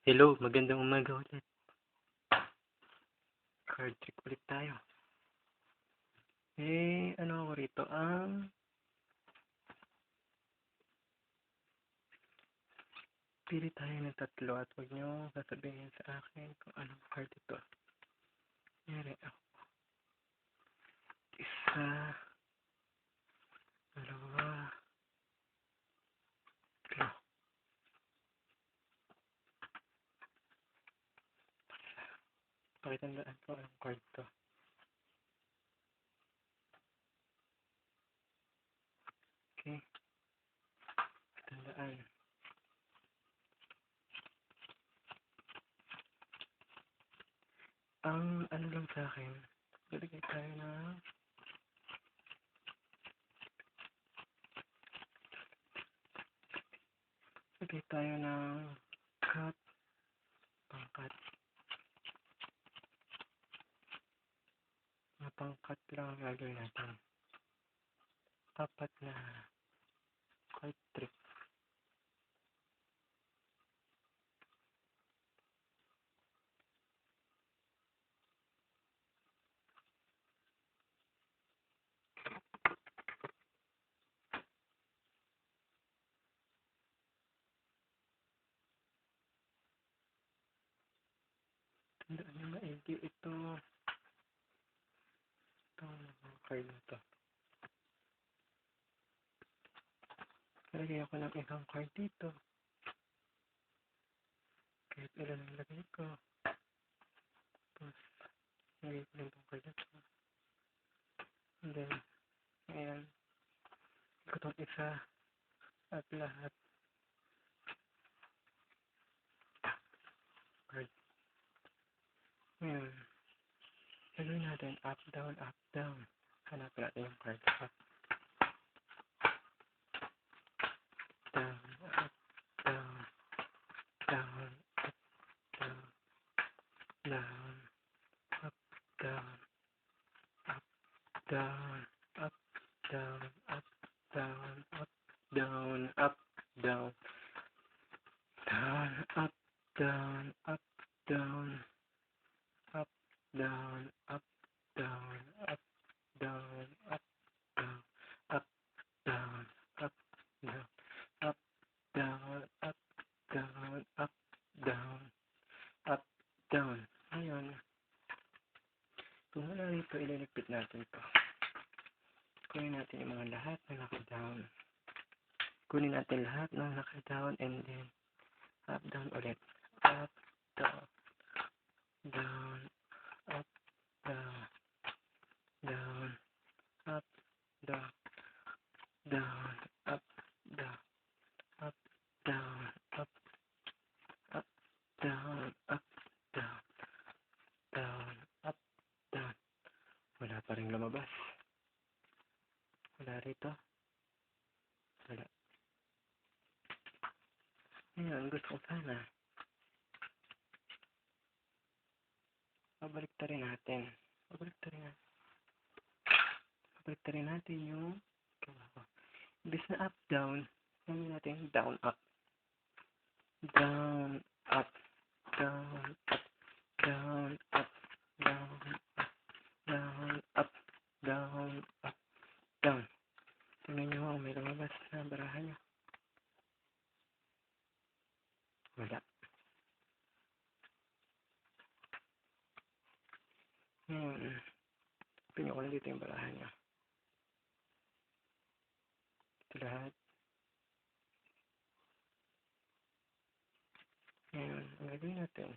Hello, magandang umaga ulit. Card trick ulit tayo. Ano ako rito? Pili tayo ng tatlo at huwag niyo sasabihin sa akin kung anong card ito. Nyari ako. Isa, dalawa, tatlo. Pakitandaan ko anong card to. Okay. Pakitandaan. Ang ano lang sa akin, lalagay tayo ng cut, pangkat. Mga pangkat lang ang gagawin natin. Apat na card trick. Tandaan nyo maigi itong card na to. Nalagay ako ng isang card dito. Kahit ilan ang lagay ko. Tapos, nalagay ko lang itong card na to. And then, ngayon, ko itong isa at lahat. Card. Ngayon, gagawin natin up, down, up, down. Hanapin natin yung card. Up, down, up, down, down, up, down, down, up, down, up, down, up, down, up, down, up, down, up, down, down, up, down, up, down, up, down, up, down, up, down, up, down, up, down, up, down, up, down, up, down, up, down, up, down. Ngayon, kung wala rito, ililigpit natin ito. Kunin natin yung mga lahat na naka-down. Kunin natin lahat ng naka-down and then up, down ulit. Up, down, down, up, down, down, up, down, down, up, down, up, down, up, up, down, up, down, down, up, down. Wala pa rin lumabas. Wala rito. Wala. Ngayon, gusto ko sana. Pabaliktarin natin. Pabaliktarin natin yung imbis na up, down. Sabi natin down, up. Down, up. Down, up. Down, up. Down, up. Down, up. Down, up. Down. Tingnan nyo ang may lumabas na barahan nyo. Wala. Ngayon, pinyo ko lang dito yung barahan nyo. Ito lahat. Ngayon, ang gagawin natin,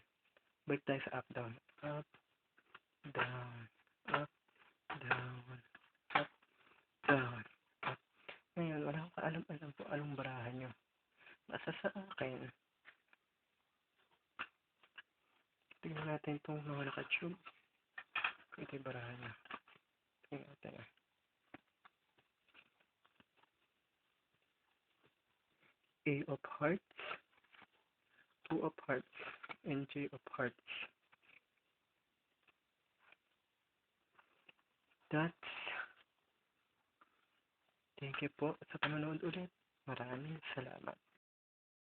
balik tayo sa up, down. Up, down, up, down, up, down, up. Ngayon, wala akong kaalam-alam po anong barahan nyo. Basta sa akin, tingnan natin itong mga naka-tube. Ito yung barahan nyo. Tingnan natin. A of hearts, 2 of hearts, and J of hearts. That's. Thank you po sa panonood ulit. Maraming salamat.